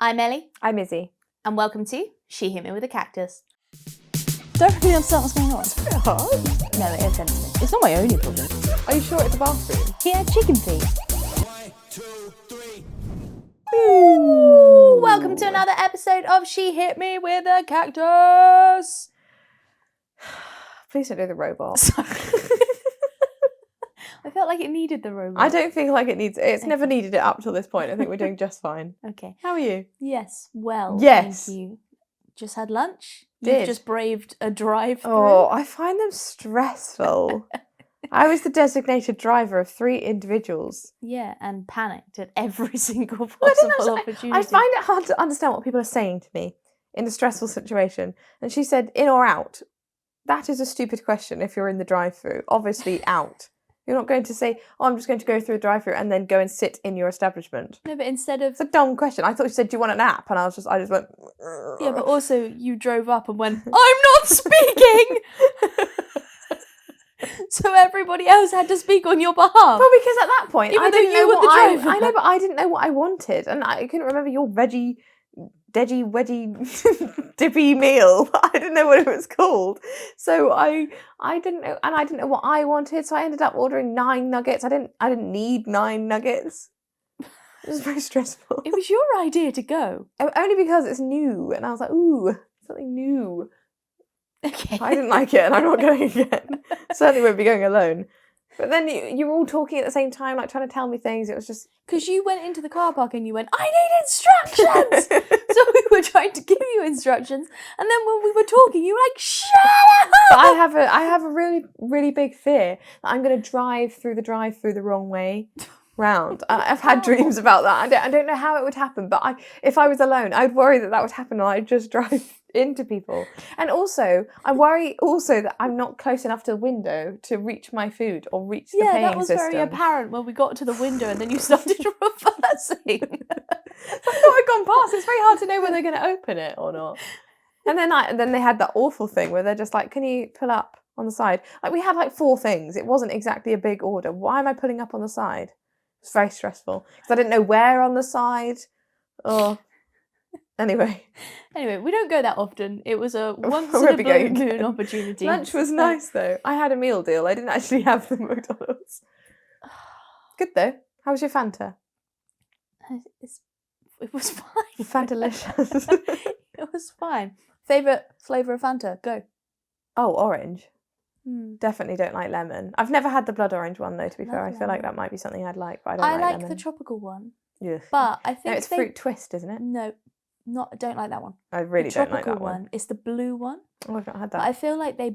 I'm Ellie. I'm Izzie. And welcome to She Hit Me With a Cactus. Don't really understand what's going on. It's very hard. No, it is sensitive. It's not my only problem. Are you sure it's a bathroom? He had chicken feet. 1, 2, 3. Ooh, welcome to another episode of She Hit Me With a Cactus. Please don't do the robot. Sorry. I felt like it needed the robot. I don't think like it needs. It's never needed it up till this point. I think we're doing just fine. Okay. How are you? Yes, well, Yes. thank you. Just had lunch. Did. You've just braved a drive-through. Oh, I find them stressful. I was the designated driver of 3 individuals. Yeah, and panicked at every single Well, possible opportunity. I find it hard to understand what people are saying to me in a stressful situation. And she said, in or out? That is a stupid question if you're in the drive-through. Obviously, out. You're not going to say, oh, I'm just going to go through the drive-through and then go and sit in your establishment. No, but instead of... It's a dumb question. I thought she said, do you want a nap? And I just went... Yeah, but also you drove up and went, I'm not speaking! So everybody else had to speak on your behalf. Well, because at that point, Even I though didn't you know were what the driver. I know, but I didn't know what I wanted. And I couldn't remember your veggie... Degy, wedgy, dippy meal. I didn't know what it was called. So I didn't know, and I didn't know what I wanted. So I ended up ordering 9 nuggets. I didn't need 9 nuggets. It was very stressful. It was your idea to go. Only because it's new, and I was like, ooh, something new. Okay. I didn't like it, and I'm not going again. Certainly won't be going alone. But then you were all talking at the same time, like trying to tell me things. It was just... Because you went into the car park and you went, I need instructions! So we were trying to give you instructions, and then when we were talking, you were like, shut up! But I have a really, really big fear that I'm going to drive through the wrong way round. I've had dreams about that. I don't know how it would happen, but if I was alone, I'd worry that would happen and I'd just drive into people. And also, I worry also that I'm not close enough to the window to reach my food or reach the paying system. Yeah, that was very apparent when we got to the window and then you started reversing. I thought I'd gone past. It's very hard to know when they're going to open it or not. And then they had that awful thing where they're just like, can you pull up on the side? Like, we had like 4 things. It wasn't exactly a big order. Why am I pulling up on the side? It's very stressful because I didn't know where on the side. Oh, anyway, we don't go that often. It was a once Won't in be a blue going moon again. opportunity. Lunch was nice though. I had a meal deal. I didn't actually have the McDonald's. Good though. How was your Fanta? It was fine. Fantalicious. It was fine. Favourite flavour of Fanta? Go. Oh, orange. Hmm. Definitely don't like lemon. I've never had the blood orange one though, to be fair. I Love feel like lemon. that might be something I'd like, but I don't I like like lemon. the tropical one, Ugh. but I think No, it's fruit twist, isn't it? No, I don't like that one. I really the don't like tropical that one. It's the blue one. Oh, I've not had But that. I feel like they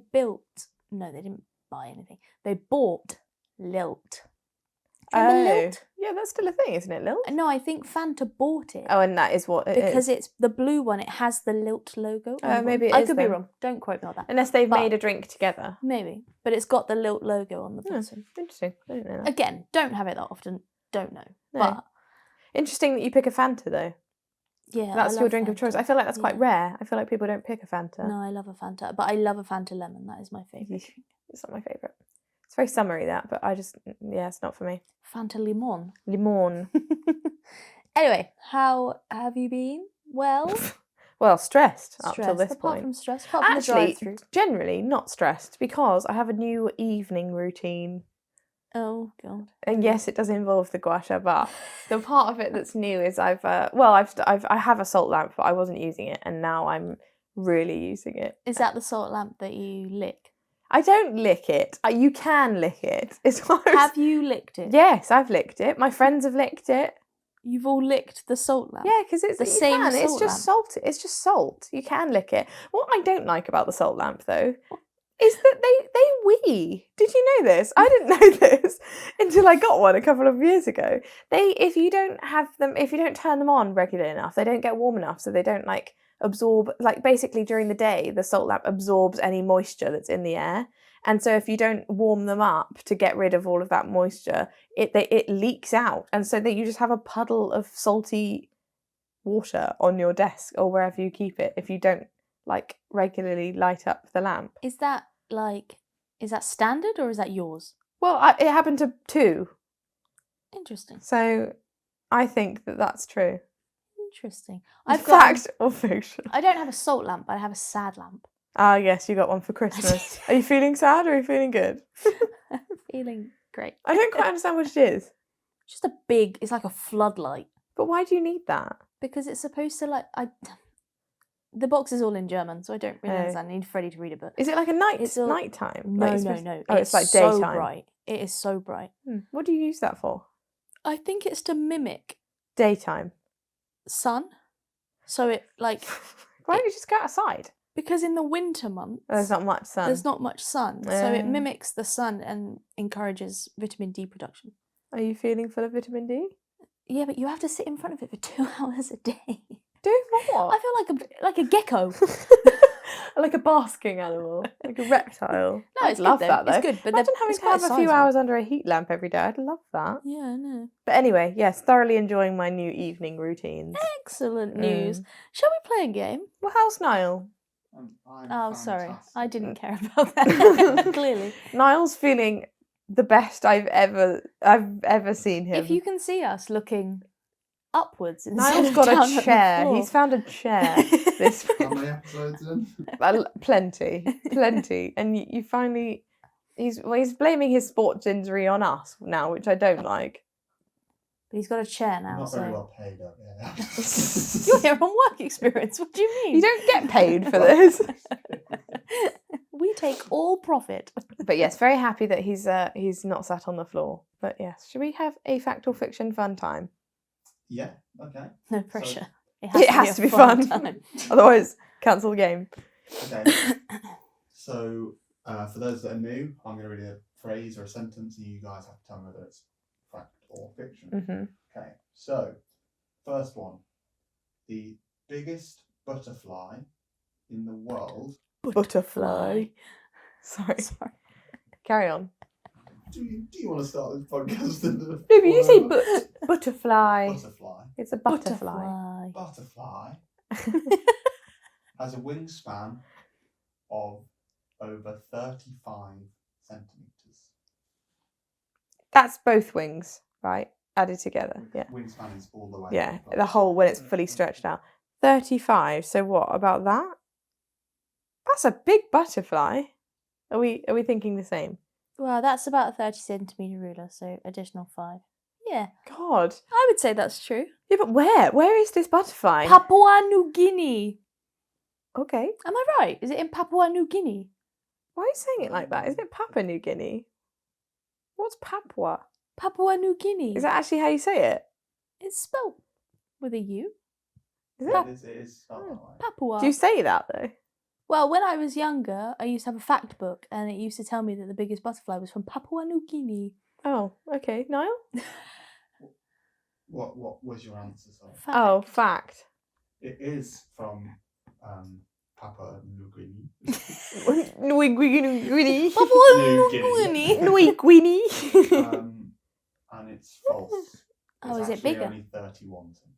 didn't buy anything. They bought Lilt. Do you remember Lilt? Yeah, that's still a thing, isn't it, Lilt? No, I think Fanta bought it. Oh, and that is what it is. because it's the blue one. It has the Lilt logo. on Oh, the one. maybe it I is could be then. wrong. Don't quote me on that. Unless they've But- made a drink together. Maybe, but it's got the Lilt logo on the Hmm. bottom. Interesting. I didn't know that. Again, don't have it that often. Don't know. No. But Interesting that you pick a Fanta, though. yeah, That's I your love drink of Fanta. choice. I feel like that's quite Yeah. rare. I feel like people don't pick a Fanta. No, I love a Fanta, but I love a Fanta lemon. That is my favourite. Yeesh. It's not my favourite. It's very summery, that, but it's not for me. Fanta limon. Limon. Anyway, how have you been? Well, Well, stressed up till stressed. this Apart point. from stress, apart from the Actually, drive-through. generally not stressed because I have a new evening routine. Oh god. And yes, it does involve the gua sha, but the part of it that's new is I have a salt lamp, but I wasn't using it, and now I'm really using it. Is that the salt lamp that you lick? I don't lick it. You can lick it. It's what I was- Have you licked it? Yes, I've licked it. My friends have licked it. You've all licked the salt lamp? Yeah, because it's The you same can. It's salt just lamp. salt. It's just salt. You can lick it. What I don't like about the salt lamp, though, is that they wee. Did you know this? I didn't know this until I got one a couple of years ago. If you don't turn them on regularly enough, they don't get warm enough, so they don't like absorb. Like basically during the day, the salt lamp absorbs any moisture that's in the air. And so if you don't warm them up to get rid of all of that moisture, it leaks out. And so that you just have a puddle of salty water on your desk or wherever you keep it if you don't like regularly light up the lamp. Is that standard or is that yours? Well, it happened to 2. Interesting. So I think that that's true. Interesting. Fact or fiction? I don't have a salt lamp, but I have a sad lamp. Ah, yes, you got one for Christmas. Are you feeling sad or are you feeling good? I'm feeling great. I don't quite understand what it is. Just it's like a floodlight. But why do you need that? Because it's supposed to the box is all in German, so I don't really Oh. understand. I need Freddie to read it, but Is it like a It's all- nighttime? no, Like no. Oh, it's like so daytime. bright. It is so bright. What do you use that for? I think it's to mimic Daytime. sun. So it Why don't you just go outside? because in the winter months There's not much sun. there's not much sun, so it Oh. mimics the sun and encourages vitamin D production. Are you feeling full of vitamin D? Yeah, but you have to sit in front of it for 2 hours a day. Do what? I feel like a gecko. Like a basking animal, like a reptile. No, I'd it's love good, that though. though. It's good, but imagine then having it's to have quite a few sizable. hours under a heat lamp every day. I'd love that. Yeah, I know. But anyway, yes, thoroughly enjoying my new evening routines. Excellent news. Shall we play a game? Well, how's Niall? Oh, sorry. I didn't care about that. Clearly. Niall's feeling the best I've ever seen him. If you can see us looking upwards instead Niall's of got down a at the chair. floor. He's found a chair. This How many episodes in? plenty, and you finally. He's blaming his sports injury on us now, which I don't like. But he's got a chair now, Not so very well paid up, yeah. you're here on work experience. What do you mean? You don't get paid for this. We take all profit. But yes, very happy that he's not sat on the floor. But yes, should we have a fact or fiction fun time? Yeah, okay. No pressure. It has to be fun. time. Otherwise, cancel the game. Okay. So, for those that are new, I'm going to read a phrase or a sentence, and you guys have to tell me whether it's fact or fiction. Mm-hmm. Okay, so, first one. The biggest butterfly in the world. Butterfly. Sorry. Carry on. Do you want to start this podcast? No, but you say butterfly. Butterfly. It's a butterfly. Butterfly has a wingspan of over 35 centimetres. That's both wings, right? Added together. Yeah. Wingspan is all the way. Yeah. up. The whole when it's fully stretched out. 35. So what about that? That's a big butterfly. Are we thinking the same? Well, that's about a 30 centimetre ruler, so additional 5. Yeah, God. I would say that's true. Yeah, but where? Where is this butterfly? Papua New Guinea. Okay. Am I right? Is it in Papua New Guinea? Why are you saying it like that? Isn't it Papua New Guinea? What's Papua? Papua New Guinea. Is that actually how you say it? It's spelled with a U. Is It is spelled that way. Papua. Do you say that though? Well, when I was younger, I used to have a fact book, and it used to tell me that the biggest butterfly was from Papua New Guinea. Oh, okay. Niall? What was your answer, sorry? Fact. Oh, fact. It is from Papua New Guinea. Nui Guinea. Papua New New Guinea. Guinea. Nui Guinea. And it's false. Oh, It's is it actually bigger? Only 31 centimetres.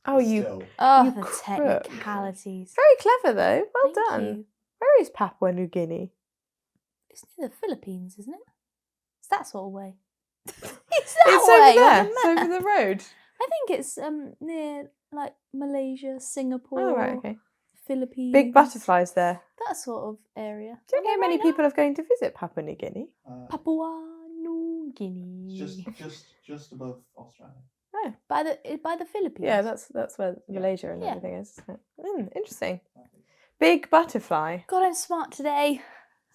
Oh, you- Still, Oh, You the crook. technicalities. Very clever though. Well Thank done. you. Where is Papua New Guinea? It's near the Philippines, isn't it? It's that sort of way. it's that It's way. over there. on the It's map. over the road. I think it's near like Malaysia, Singapore, Oh, right, okay. Philippines. Big butterflies there. That sort of area. Don't Am I know many right now? people are going to visit Papua New Guinea. Papua New Guinea. just above Australia. By the Philippines. Yeah, that's where Malaysia and Yeah. everything is. Interesting. Big butterfly. God, I'm smart today.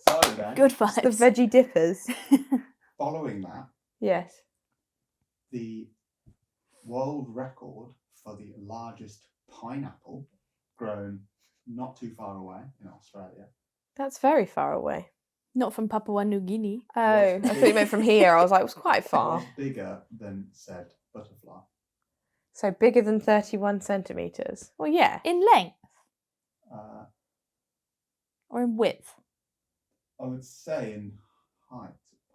So then, Good The vibes. veggie dippers. following that, Yes. the world record for the largest pineapple grown not too far away in Australia. That's very far away. Not from Papua New Guinea. Oh, I thought you meant from here. I was like, it was quite far. Was bigger than said butterfly. So bigger than 31 centimetres. Well, yeah. In length Uh, or in width? I would say in height.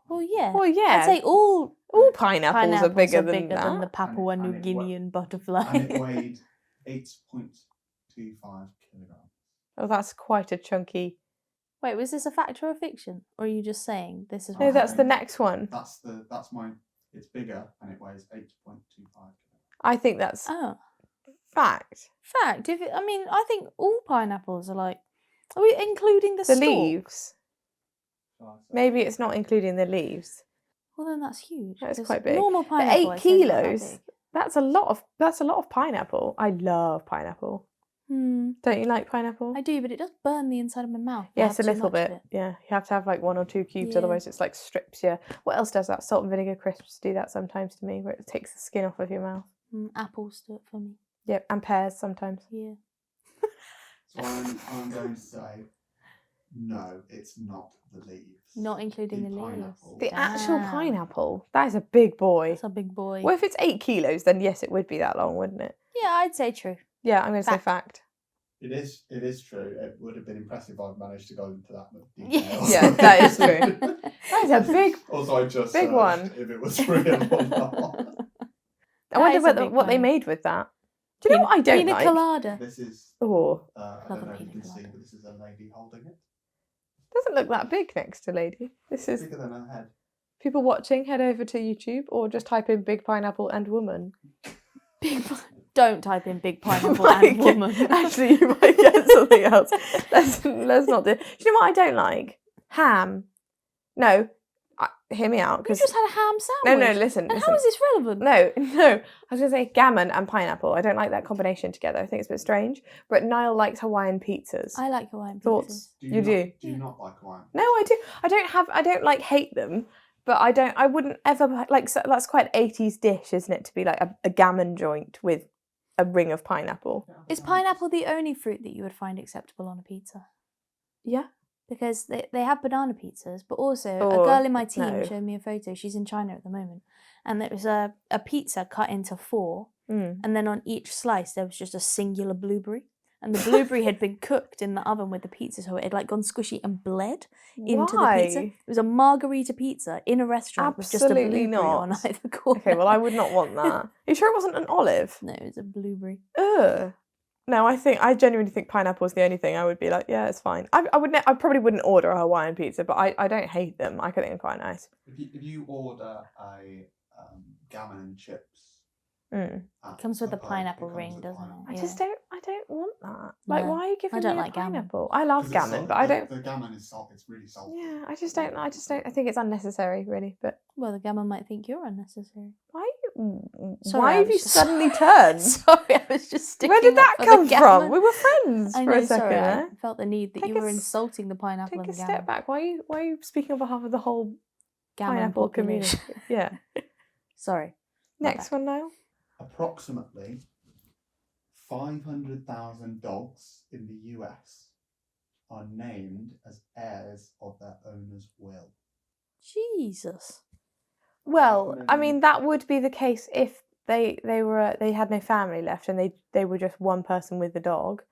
Well, yeah. Well, yeah. I'd say all Pineapples are bigger than that. the Papua And New it Guinean butterfly. And it weighed 8.25 kilograms. Oh, that's quite a chunky. Wait, was this a fact or a fiction? Or are you just saying this is No, what that's the happened? next one. That's my. It's bigger and it weighs 8.25 kilograms. I think that's Oh. Fact. Fact. I think all pineapples are like. Are we including the The stalk? leaves. Maybe it's not including the leaves. Well, then that's huge. That's 'cause quite big. Normal But pineapple. 8 I'd say is not that kilos. big. That's a lot of pineapple. I love pineapple. Don't you like pineapple? I do, but it does burn the inside of my mouth. if I Yes, a have too little much of bit. it. Yeah, you have to have like 1 or 2 cubes, Yeah. otherwise it's like strips you. What else does that? Salt and vinegar crisps do that sometimes to me, where it takes the skin off of your mouth. Apples do it for me. Yep, and pears sometimes. Yeah. So I'm going to say, no, it's not the leaves. Not including the leaves. pineapple. The actual Damn. pineapple, that is a big boy. That's a big boy. Well, if it's 8 kilos, then yes, it would be that long, wouldn't it? Yeah, I'd say true. Yeah, I'm going to say fact. It is true. It would have been impressive if I'd managed to go into that much detail. Yeah, that is true. That is a big. Also, I just big searched one. if it was real or not. I wonder is a big what they one. made with that. Do you know what I don't Pina like? colada. This is, Oh, I Love don't a know if you pina can see, colada. but this is a lady holding it. doesn't look that big next to lady. This is Bigger than her head. people watching. Head over to YouTube or just type in big pineapple and woman. Don't type in big pineapple Might and get- woman. Actually, you might get something else. Let's not do. Do you know what I don't like? Ham. No, hear me out. We Because just had a ham no, sandwich. listen. And listen. how is this relevant? No. I was going to say gammon and pineapple. I don't like that combination together. I think it's a bit strange. But Niall likes Hawaiian pizzas. I like Hawaiian pizzas. Thoughts? Do You not, do? Do you not like Hawaiian? No, I do. I don't like hate them, but I wouldn't ever like. So that's quite an 80s dish, isn't it? To be like a gammon joint with a ring of pineapple. Is pineapple the only fruit that you would find acceptable on a pizza? Yeah. Because they have banana pizzas, but also Oh, a girl in my team no. showed me a photo. She's in China at the moment. And there was a pizza cut into 4. And then on each slice, there was just a singular blueberry. And the blueberry had been cooked in the oven with the pizza, so it had like gone squishy and bled into the pizza. Why? It was a margarita pizza in a restaurant with just a Absolutely blueberry on not. either corner. Okay, well, I would not want that. Are you sure it wasn't an olive? No, it was a blueberry. Ugh. No, I genuinely think pineapple is the only thing I would be like, yeah, it's fine. I probably wouldn't order a Hawaiian pizza, but I don't hate them. I think they're quite nice. If you order a gammon and chips, It comes with a pineapple comes ring, with doesn't pineapple. it? I don't want that. Like, No, why are you giving I don't me a like gammon. pineapple? I love 'Cause it's gammon, salt- but I don't. The gammon is salt. It's really salty. Yeah, I just don't. I think it's unnecessary, really. But Well, the gammon might think you're unnecessary. Sorry, why I have you was just- suddenly turned? Sorry, I was just sticking Where did that up for come the from? gammon. We were friends I for know, a second. sorry, I there. felt the need that Take you a were s- insulting the pineapple Take and a the step gammon. back. Why are you speaking on behalf of the whole Gammon pineapple population. community? Yeah. Sorry. my Next bad. one, Niall. Approximately 500,000 dogs in the US are named as heirs of their owner's will. Jesus. Well, I mean that would be the case if they had no family left and they were just one person with the dog.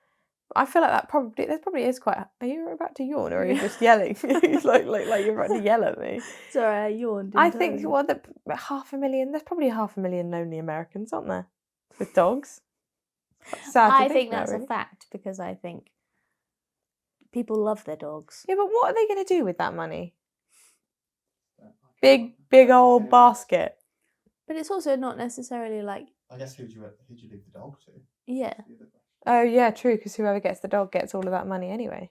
I feel like there probably is quite. Are you about to yawn or are you just yelling? It's like you're about to yell at me. Sorry, I yawned. I think there's probably 500,000 lonely Americans, aren't there, with dogs? Sad to I think about, that's really. a fact because I think people love their dogs. Yeah, but what are they going to do with that money? Big old basket. But it's also not necessarily like, I guess who'd you leave the dog to? yeah. That's the other question. Oh yeah, true. Because whoever gets the dog gets all of that money anyway.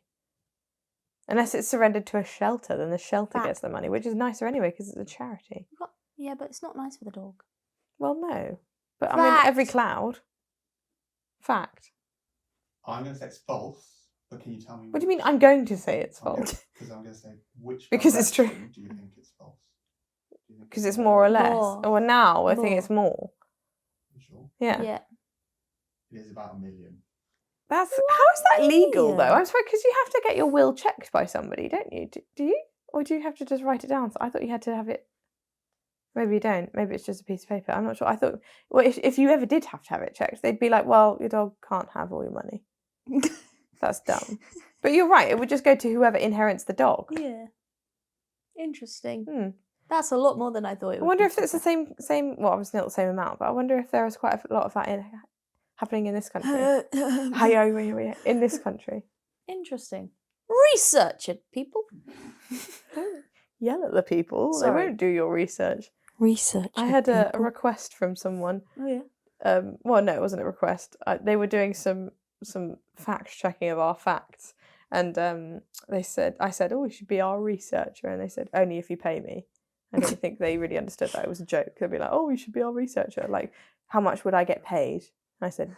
Unless it's surrendered to a shelter, then the shelter gets the money, which is nicer anyway because it's a charity. Yeah, but it's not nice for the dog. Well, no, but I mean every Fact. cloud. Fact. I'm going to say it's false, but can you tell me? What do you mean? I'm going to say it's false Because I'm going to say which. Because it's true. direction Do you think it's false? Do you think because it's more or less. More. Or now I think More. it's more. You sure? Yeah. Yeah. It is about 1 million. That's how is that legal though? Yeah. I'm sorry, because you have to get your will checked by somebody, don't you? Do you, or do you have to just write it down? So I thought you had to have it. Maybe you don't. Maybe it's just a piece of paper. I'm not sure. I thought, well, if you ever did have to have it checked, they'd be like, well, your dog can't have all your money. That's dumb. But you're right. It would just go to whoever inherits the dog. Yeah. Interesting. Hmm. That's a lot more than I thought it I would wonder be. if it's the same. Well, obviously not the same amount, but I wonder if there is quite a lot of that happening in this country. In this country. Interesting. Research it, people. Don't yell at the people. Sorry. They won't do your research. Research. I had a request from someone. Oh yeah. well, no, it wasn't a request. They were doing some fact checking of our facts, and I said, "Oh, you should be our researcher," and they said, "Only if you pay me." I don't think they really understood that it was a joke. They'd be like, "Oh, you should be our researcher." Like, how much would I get paid? And I said,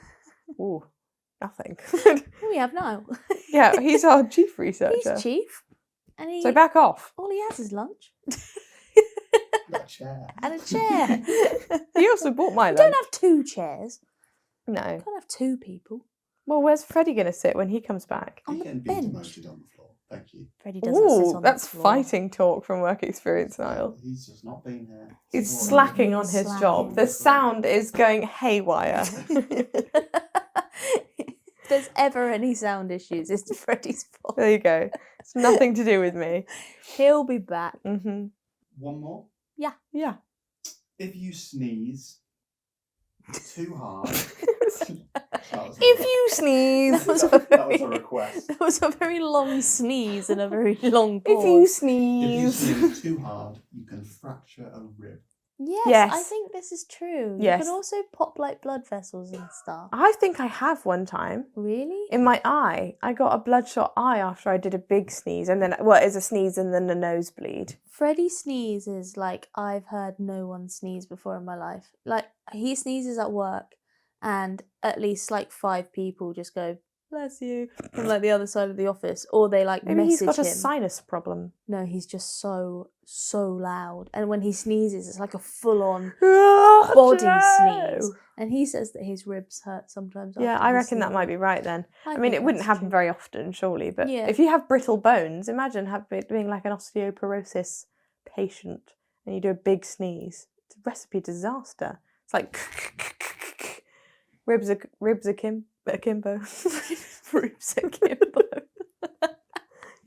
"Ooh, nothing." We have now. Yeah, he's our chief researcher. He's chief. And So back off. all he has is lunch. That chair. And a chair. He also bought my You lunch. don't have 2 chairs. No. You can't have 2 people. Well, where's Freddie going to sit when he comes back? On He the can be bench. demoted on the floor. Thank you. Freddie doesn't sit Ooh, on that's the floor. fighting talk from work experience, Niall. He's just not been here. He's He's slacking on He's his slacking. job. The sound is going haywire. If there's ever any sound issues, it's Freddie's fault. There you go. It's nothing to do with me. He'll be back. Mm-hmm. One more. Yeah. If you sneeze too hard. If you sneeze. That was a request. That was a very long sneeze and a very long pause. If you If you sneeze. sneeze too hard, you can fracture a rib. Yes, I Yes. think this is true. Yes. You can also pop like blood vessels and stuff. I think I have one time. Really? In my eye. I got a bloodshot eye after I did a big sneeze. And then, well, it's a sneeze and then a nosebleed. Freddie sneezes like I've heard no one sneeze before in my life. Like, he sneezes at work and at least like 5 people just go, "Bless you," from like the other side of the office. Or they like Maybe he's message got a him. sinus problem. No, he's just so loud. And when he sneezes, it's like a full-on body sneeze. And he says that his ribs hurt sometimes. Yeah, after I he reckon that sneezes. might be right then. I mean, think it wouldn't that's happen true. very often, surely. But Yeah. if you have brittle bones, imagine being like an osteoporosis patient and you do a big sneeze. It's a recipe disaster. It's like ribs akimbo. Ribs akimbo.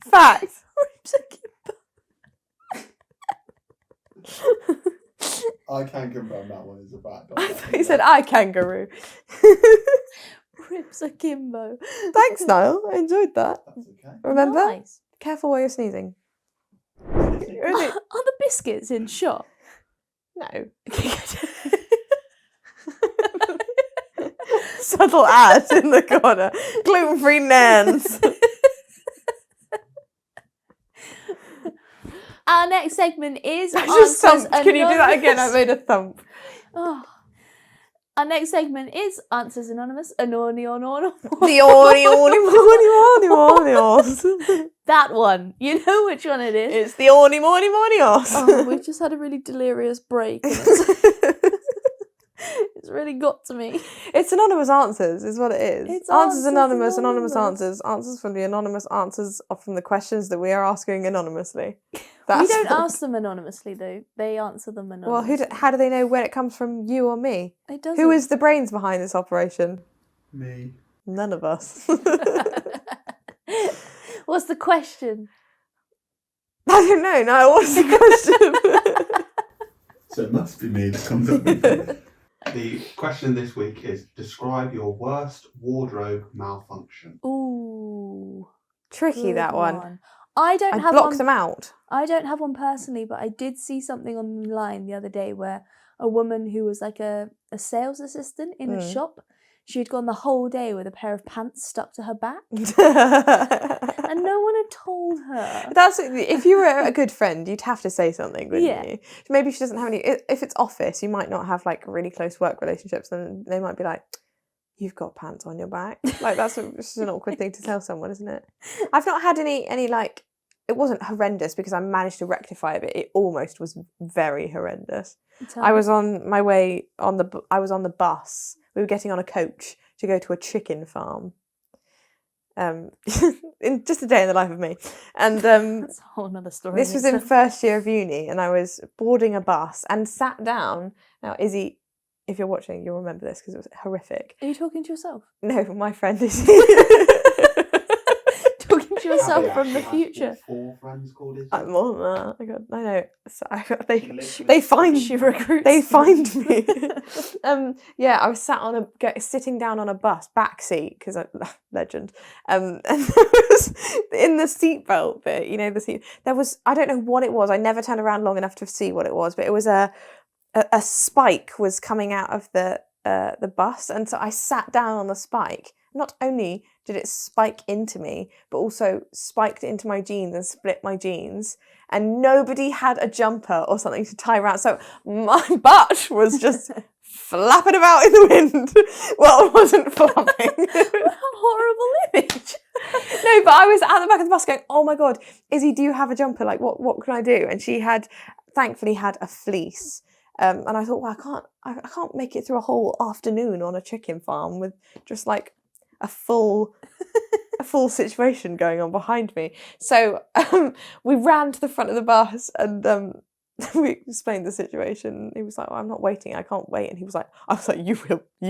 Fact. Ribs akimbo. I can confirm that one is a bad dog. I thought you said I kangaroo. Ribs akimbo. Thanks, Niall. I enjoyed that. That's okay. Remember? Nice. Careful while you're sneezing. Really? Are the biscuits in shop? No. Subtle ad in the corner. Gluten-free nans. Our next segment is I just Answers thumped. Can you do that again? I Anonymous. made a thump. Oh. Our next segment is Answers Anonymous. The ori ori ori ori. That one. You know which one it is. It's the ori ori ori. Oh, we've just had a really delirious break. And it's really got to me. It's anonymous answers, is what it is. It's answers Answers anonymous, Anonymous. answers. Answers from the anonymous answers are from the questions that we are asking anonymously. We don't ask them anonymously, though. They answer them Well, anonymously. how do they know when it comes from you or me? It doesn't. Who is the brains behind this operation? Me. None of us. What's the question? I don't know. No, what's the question? So it must be me that comes up with it. The question this week is, describe your worst wardrobe malfunction. Ooh. Tricky, Good that one. I don't I have block one. them out. I don't have one personally, but I did see something online the other day where a woman who was like a sales assistant in a shop, she had gone the whole day with a pair of pants stuck to her back, and no one had told her. That's if you were a good friend, you'd have to say something, wouldn't Yeah. you? Maybe she doesn't have any. If it's office, you might not have like really close work relationships, then they might be like, "You've got pants on your back." Like that's just an awkward thing to tell someone, isn't it? I've not had any like. It wasn't horrendous because I managed to rectify it, but it almost was very horrendous. I was on my way I was on the bus. We were getting on a coach to go to a chicken farm. In just a day in the life of me. And That's a whole other story. this was in first year of uni, and I was boarding a bus and sat down. Now, Izzie, if you're watching, you'll remember this because it was horrific. Are you talking to yourself? No, my friend Izzie. Talking to yourself Have from you the actually future? had 4 friends called Izzie? I'm more than that. I know. So Literally. they find She recruits. They find me. Yeah, I was sitting down on a bus, back seat, because legend. And there was in the seatbelt bit, you know, there was, I don't know what it was. I never turned around long enough to see what it was, but it was a spike was coming out of the the bus, and so I sat down on the spike. Not only did it spike into me, but also spiked into my jeans and split my jeans. And nobody had a jumper or something to tie around. So my butt was just flapping about in the wind. Well, it wasn't flapping. What a horrible image. No, but I was at the back of the bus going, oh my God, Izzie, do you have a jumper? Like, what can I do? And she thankfully had a fleece. And I thought, well, I can't make it through a whole afternoon on a chicken farm with just like a full situation going on behind me. So we ran to the front of the bus and we explained the situation. He was like, I'm not waiting, I can't wait. And I was like, you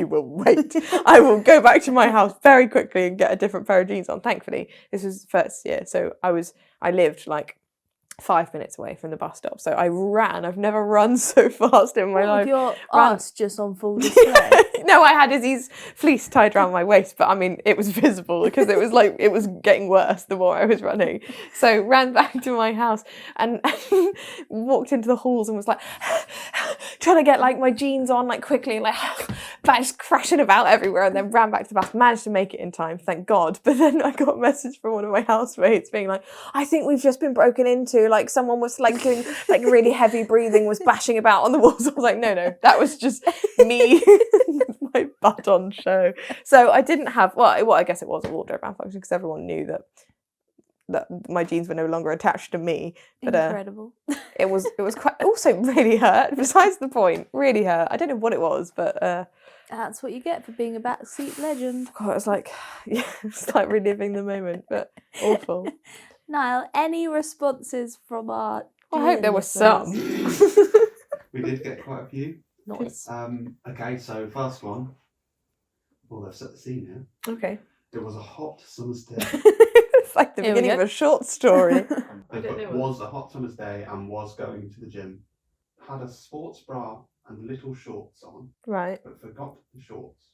will wait. I will go back to my house very quickly and get a different pair of jeans on. Thankfully, this was the first year. So I lived like 5 minutes away from the bus stop. So I ran. I've never run so fast in my life. Your arse just on full display. No, I had Izzie's fleece tied around my waist, but I mean, it was visible because it was getting worse the more I was running. So ran back to my house and walked into the halls and was like trying to get like my jeans on like quickly, like just crashing about everywhere, and then ran back to the bus. Managed to make it in time, thank God. But then I got a message from one of my housemates being like, I think we've just been broken into. Like someone was like doing like really heavy breathing, was bashing about on the walls. I was like, no, that was just me. My butt on show. So I didn't have, well, I guess it was a wardrobe malfunction because everyone knew that my jeans were no longer attached to me. But Incredible. it was quite, also really hurt. Besides the point, really hurt. I don't know what it was, but that's what you get for being a backseat legend. God, it was like, yeah, it's like reliving the moment, but awful. Niall, any responses from our? I hope there were some. We did get quite a few. Nice. Okay, so first one. Well, they've set the scene here. Okay. It was a hot summer's day. It's like the Here we beginning go. of a short story. It was a hot summer's day and was going to the gym. Had a sports bra and little shorts on, Right. but forgot the shorts.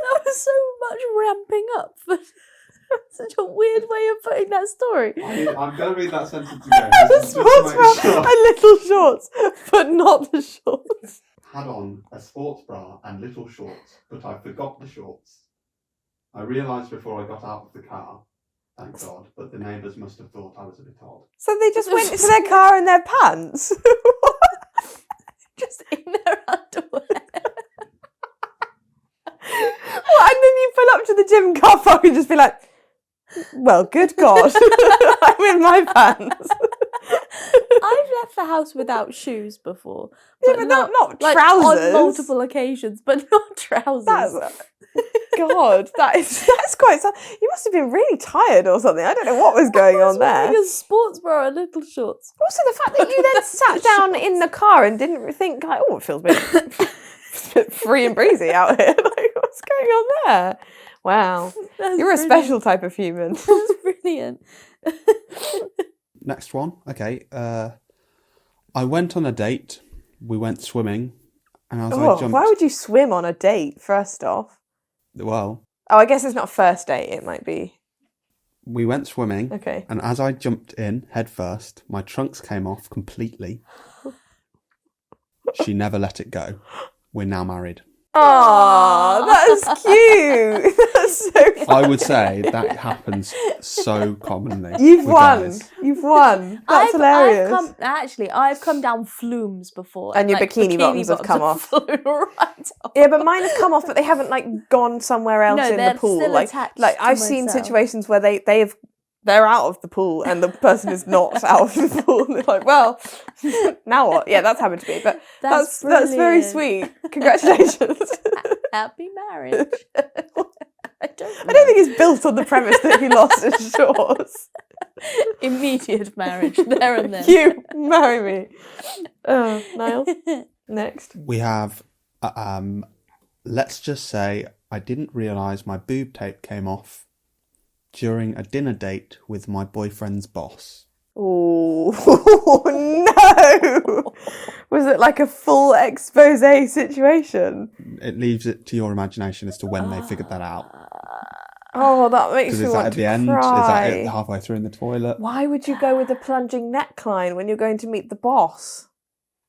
That was so much ramping up for such a weird way of putting that story. I'm going to read that sentence again. This is just to Sports make bra sure. and little shorts, but not the shorts. Had on a sports bra and little shorts, but I forgot the shorts. I realised before I got out of the car, thank God, but the neighbours must have thought I was a bit odd. So they just went into their car in their pants? Just in their underwear. What, and then you pull up to the gym car park and just be like, well, good God, I'm in my pants. I've left the house without shoes before. Yeah, but not like, trousers. on multiple occasions, but not trousers. God, that's quite. You must have been really tired or something. I don't know what was going on there. Because sports bra and little shorts. Also, the fact that you then sat down in the car and didn't think like, oh, it feels a bit free and breezy out here. Like, what's going on there? Wow, you're a special type of human. That's brilliant. Next one. Okay. I went on a date. We went swimming, and as I jumped. Why would you swim on a date? First off. Well. Oh, I guess it's not a first date. It might be. We went swimming. Okay. And as I jumped in head first, my trunks came off completely. She never let it go. We're now married. Oh, that's cute. That's so funny. I would say that happens so commonly. You've with won. guys. You've won. That's hilarious. I've come down flumes before. And your bikini bottoms have come off. Flew right off. Yeah, but mine have come off, but they haven't like gone somewhere else in the they're pool. still Like attached to I've seen myself. situations where they're out of the pool and the person is not out of the pool. And they're like, well, now what? Yeah, that's happened to me. But that's very brilliant. sweet. Congratulations. Happy marriage. I don't think it's built on the premise that he lost his shorts. Immediate marriage, there and then. You marry me. Oh, Niall. Next. We have, let's just say I didn't realise my boob tape came off during a dinner date with my boyfriend's boss. Oh, no! Was it like a full expose situation? It leaves it to your imagination as to when they figured that out. Oh, that makes Because me is that want at to the end? cry. Is that it halfway through in the toilet? Why would you go with a plunging neckline when you're going to meet the boss?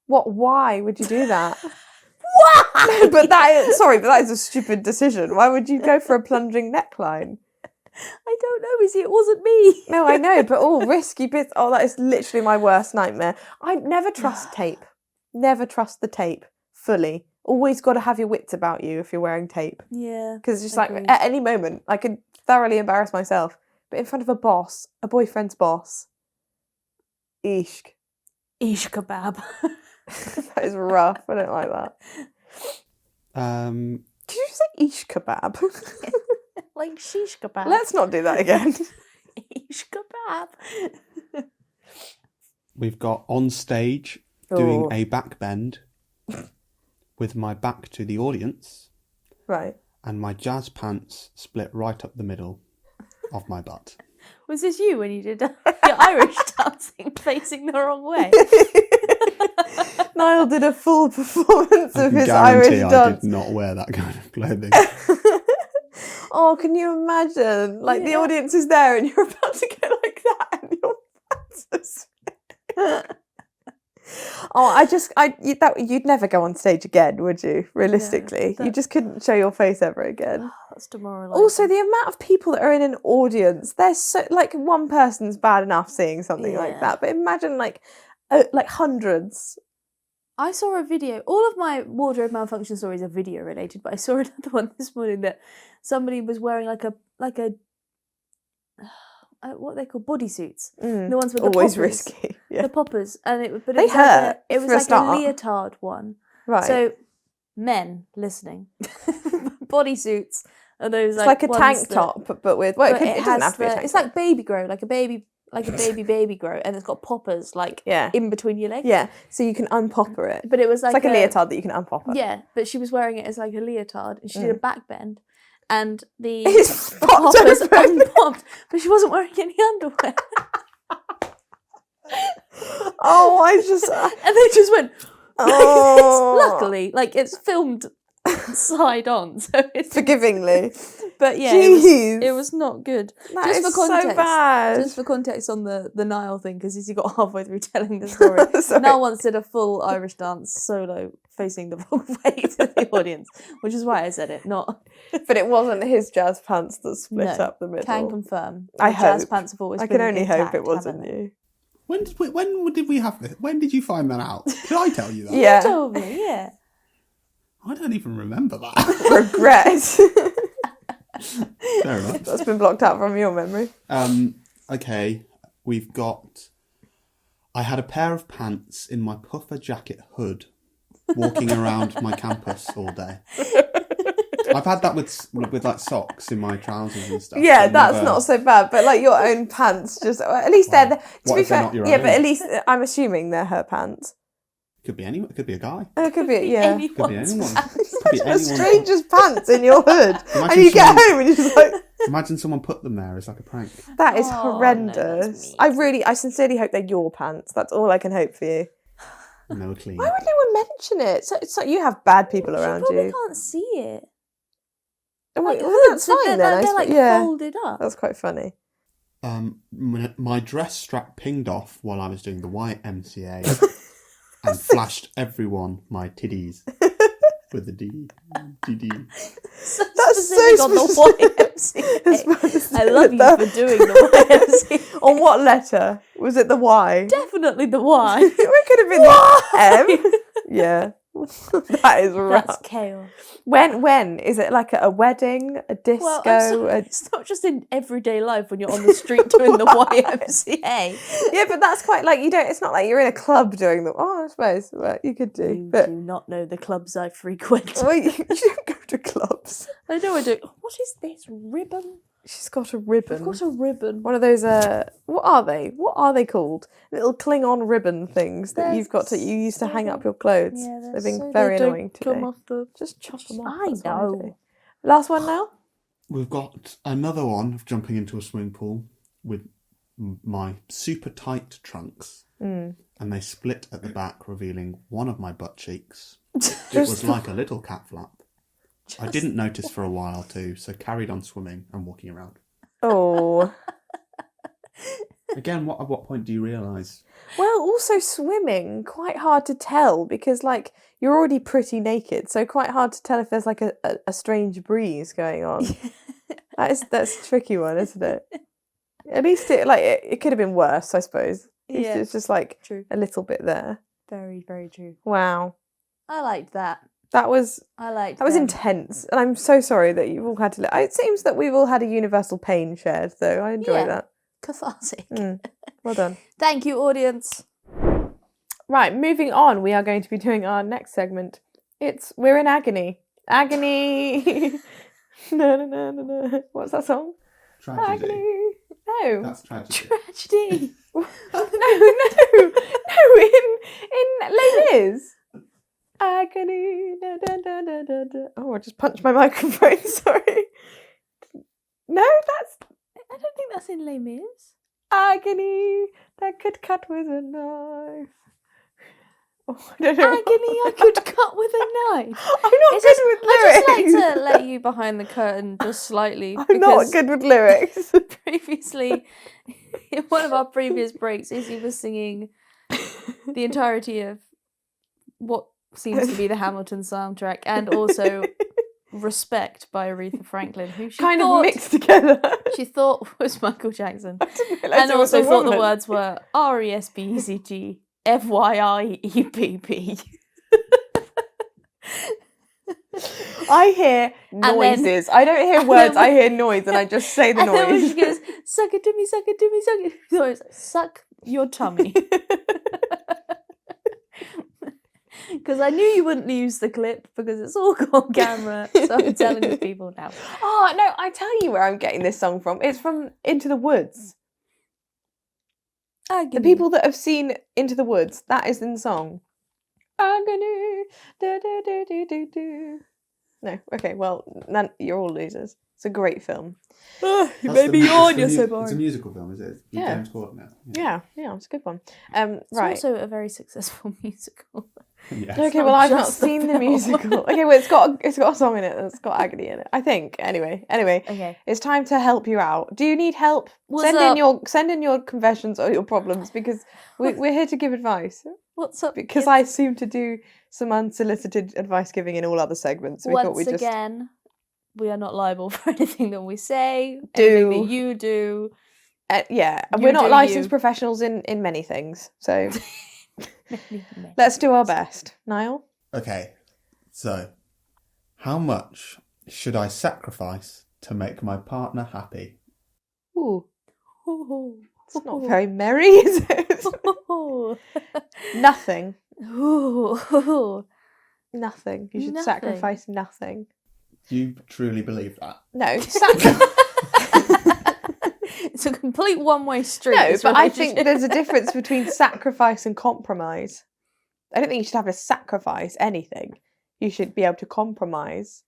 Why would you do that? Why? But that is a stupid decision. Why would you go for a plunging neckline? I don't know, Izzie. It wasn't me. No, I know, but all risky bits. Oh, that is literally my worst nightmare. I never trust tape. Never trust the tape fully. Always got to have your wits about you if you're wearing tape. Yeah. Because it's just agreed. like, at any moment, I could thoroughly embarrass myself. But in front of a boss, a boyfriend's boss, eesh. Ish kebab. That is rough. I don't like that. Um, Did you say ish kebab? Like shish kebab. Let's not do that again. Ish kebab. we've got on stage doing Oh. a back bend with my back to the audience Right. and my jazz pants split right up the middle of my butt. Was this you when you did your Irish dancing facing the wrong way? Niall did a full performance I of can his guarantee Irish I dance. did not wear that kind of clothing. Oh, can you imagine? Like the Yeah. audience is there and you're about to go like that and your pants are you'd never go on stage again, would you? Realistically, you just couldn't show your face ever again. That's demoralising. Also, the amount of people that are in an audience, there's so like one person's bad enough seeing something like Yeah. that, but imagine like hundreds. I saw a video. All of my wardrobe malfunction stories are video related, but I saw another one this morning that somebody was wearing like a what they call bodysuits. The ones with the Always poppers. risky. Yeah. The poppers, and it They hurt it was for a like start. a leotard one. Right. So, men listening, bodysuits are those it's like a ones tank that- top, but with it but doesn't has have to be a tank it's top. like baby grow, like a baby grow, and it's got poppers like Yeah. in between your legs. Yeah, so you can unpopper it. But it was It's like a leotard that you can unpopper. Yeah, but she was wearing it as like a leotard, and she did a back bend, and the It's popped poppers open. unpopped, but she wasn't wearing any underwear, Oh, I just. and they just went. Oh. Luckily, like it's filmed side on, so it's Forgivingly. But yeah, Jeez. it was not good. That just is for context, so bad. Just for context on the Niall thing, because he got halfway through telling the story. Sorry. Niall once did a full Irish dance solo facing the wrong way to the audience, which is why I said it. Not But it wasn't his jazz pants that split no, up the middle. can confirm. I The jazz hope. pants have always I been can only hope intact, it wasn't haven't they? you. When did we have this? When did you find that out? Did I tell you that? Yeah. You told me, yeah. I don't even remember that. Regret. Fair enough. That's been blocked out from your memory. Okay, we've got... I had a pair of pants in my puffer jacket hood walking around my campus all day. I've had that with like socks in my trousers and stuff. Yeah, I've that's never- not so bad. But like your own pants, just at least Well, to what be if they're fair, not your yeah, own? but at least I'm assuming they're her pants. Could be anyone. It could be a guy. It could be, yeah. Could be Anyone's anyone. pants. Could be A anyone. stranger's pants in your hood, and Imagine you get someone- home and you're just like, Imagine someone put them there as like a prank. that is Oh, no, horrendous. that's I sincerely hope they're your pants. That's all I can hope for you. And they were clean. Why would no one mention it? So it's like you have bad people around She probably you. can't see it. Oh, Like wait, well, hoods, that's fine they're, then. they're like yeah, folded up. that's quite funny. My dress strap pinged off while I was doing the YMCA and flashed everyone my tiddies with the D. So That's specific so on the specific. YMCA. I love you for doing the YMCA. On what letter? Was it the Y? Definitely the Y. It could have been the M. Yeah. That is rough. That's chaos. When? Is it like a wedding, a disco? Well, it's not just in everyday life when you're on the street doing the YMCA. Yeah, but that's quite like, it's not like you're in a club doing the, I suppose, well, you could do. You But do not know the clubs I frequent. well, you don't go to clubs. I know I do. What is this ribbon? She's got a ribbon. I've got a ribbon. One of those, what are they? What are they called? Little cling-on ribbon things that you used to hang up your clothes. Yeah, They've been so very they don't annoying today. come off the... Just chop them off. I that's what know. do. Last one now? We've got another one of jumping into a swimming pool with my super tight trunks. And they split at the back, revealing one of my butt cheeks. It was like a little cat flap. I didn't notice for a while too, so carried on swimming and walking around. Oh. Again, at what point do you realise? Well, also swimming, quite hard to tell because, like, you're already pretty naked, so quite hard to tell if there's, like, a strange breeze going on. That's a tricky one, isn't it? At least it could have been worse, I suppose. It's just, like, True. a little bit there. Very, very true. Wow. I liked that. That was Them. intense, and I'm so sorry that you've all had to... It seems that we've all had a universal pain shared, though. I enjoy that. Cathartic. Well done. Thank you, audience. Right, moving on, we are going to be doing our next segment. We're in agony. Agony. No. What's that song? Tragedy. Agony. No. That's tragedy. Tragedy. No. In Les Mis. Agony. Oh, I just punched my microphone. Sorry. No, I don't think that's in Les Mis. agony that could cut with a knife. Oh, I don't know. Agony I could cut with a knife. I'm not good with lyrics. I just like to let you behind the curtain just slightly. I'm not good with lyrics. Previously, in one of our previous breaks, Izzie was singing the entirety of what seems to be the Hamilton soundtrack and also Respect by Aretha Franklin, who she Kind thought, of mixed together. she thought was Michael Jackson. And Also thought the words were RESPECT FYIEBB. I hear noises. I don't hear words, I hear noise, and I just say the And then when noise. she goes, suck it to me, suck it to me, suck it. So it's like, suck your tummy. Because I knew you wouldn't use the clip because it's all on camera. So I'm telling the people now. Oh, no, I tell you where I'm getting this song from. It's from Into the Woods. The people that have seen Into the Woods, that is in the song. Agony. No, okay, well, you're all losers. It's a great film. You That's made me the- yawn, it's you're the so mu- boring. It's a musical film, is it? With Yeah. James Corden. Yeah, it's a good one. It's Right. also a very successful musical. Yes. Okay, not well, I've not just the seen the film. musical. Okay, well, it's got a song in it that's got agony in it. I think. Anyway, Okay. it's time to help you out. Do you need help? What's Send in your confessions or your problems because we're here to give advice. What's up? Because I seem to do some unsolicited advice giving in all other segments. We thought Once we'd just again, we are not liable for anything that we say, Do. anything that you do. yeah, and You we're not do licensed you. professionals in many things. So let's do our best. Niall? Okay, so how much should I sacrifice to make my partner happy? Ooh, it's not very merry, is it? Nothing. Nothing. You should Nothing. sacrifice nothing. Do you truly believe that? No, It's a complete one-way street. no, this but I think relationship. there's a difference between sacrifice and compromise. I don't think you should have to sacrifice anything. You should be able to compromise.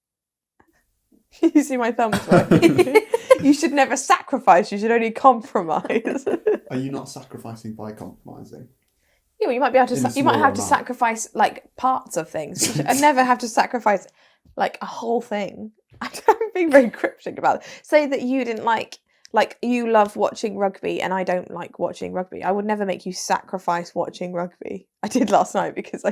You see my thumbs working? You should never sacrifice, you should only compromise. Are you not sacrificing by compromising? Yeah, well, you might be able In to. a You might smaller have to amount. sacrifice like parts of things. You should, and never have to sacrifice like a whole thing. I'm being very cryptic about it. Say that you didn't like you love watching rugby, and I don't like watching rugby. I would never make you sacrifice watching rugby. I did last night because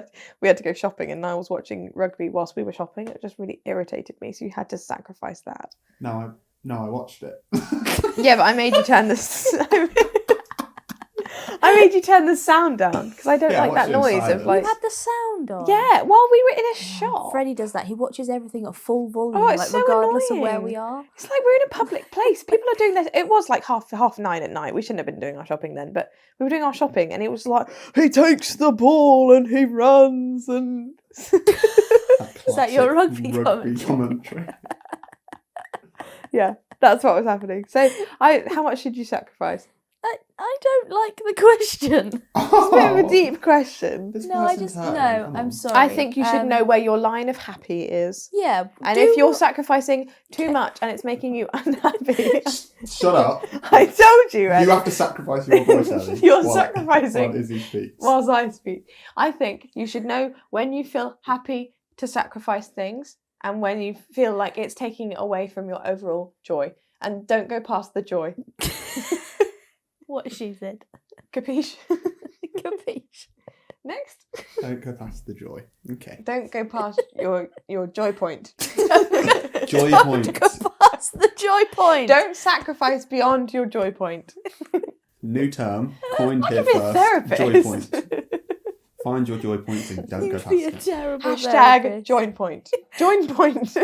we had to go shopping, and I was watching rugby whilst we were shopping. It just really irritated me. So you had to sacrifice that. No, I watched it. Yeah, but I made you turn this. I made you turn the sound down because I don't Yeah, I like that watched it in noise of silence. like. You had the sound on. Yeah, while we were in a shop. Freddie does that. He watches everything at full volume, Oh, it's like so regardless of where annoying. we are. It's like we're in a public place. People are doing this. It was like half 9 at night. We shouldn't have been doing our shopping then, but we were doing our shopping, and it was like he takes the ball and he runs and. Is that your Classic rugby commentary? Yeah, that's what was happening. So, how much should you sacrifice? I don't like the question. It's a bit of a deep question. This No, I person's just hurting, no. come I'm on. sorry. I think you should know where your line of happy is. Yeah, And do if you're what- sacrificing too much and it's making you unhappy, Shut up. I told you, Ellie. You have to sacrifice your voice, Ellie. You're while- sacrificing. while Izzy speaks. whilst I speak. I think you should know when you feel happy to sacrifice things and when you feel like it's taking away from your overall joy. And don't go past the joy. What she said. Capiche? Capiche. Next. Don't go past the joy. Okay. Don't go past your joy point. Joy point. Go past the joy point. Don't sacrifice beyond your joy point. New term. Coined I here could be a first. therapist. Joy point. Find your joy points and don't go You'd past be a it. terrible Hashtag therapist. join point. Join point.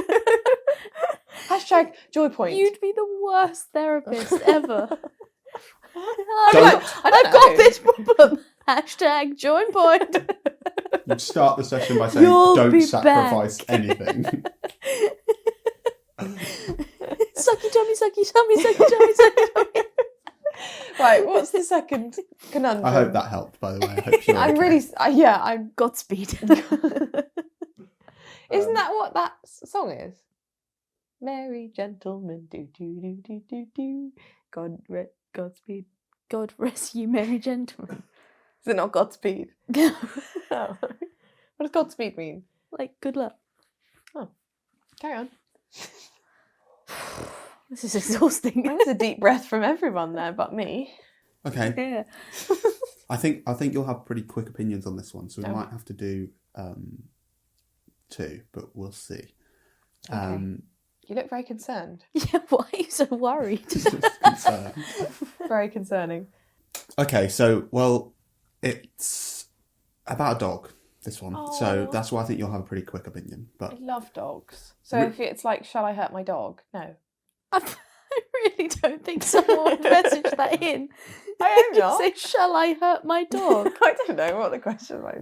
Hashtag joy point. You'd be the worst therapist ever. Don't- I've got this problem. Hashtag join point. You'd start the session by saying, You'll don't be sacrifice back." anything. Sucky tummy, sucky tummy, sucky tummy, sucky tummy. Right, what's the second conundrum? I hope that helped, by the way. I hope you're I'm okay. really, I'm. Godspeed. Isn't that what that song is? Merry gentlemen, do do do do do do. Godspeed. God rest you, merry gentlemen. Is it not Godspeed? Oh. What does Godspeed mean? Like, good luck. Carry on. This is exhausting. That was a deep breath from everyone there, but me. Okay. Yeah. I think you'll have pretty quick opinions on this one, so we Oh. might have to do two, but we'll see. Okay. You look very concerned. Yeah, why are you so worried? Concern. Very concerning. Okay, so, well, it's about a dog, this one. So Aw. that's why I think you'll have a pretty quick opinion. I But love dogs. So if it's like, shall I hurt my dog? No. I really don't think someone would message that in. I am not. Say, shall I hurt my dog? I don't know what the question was.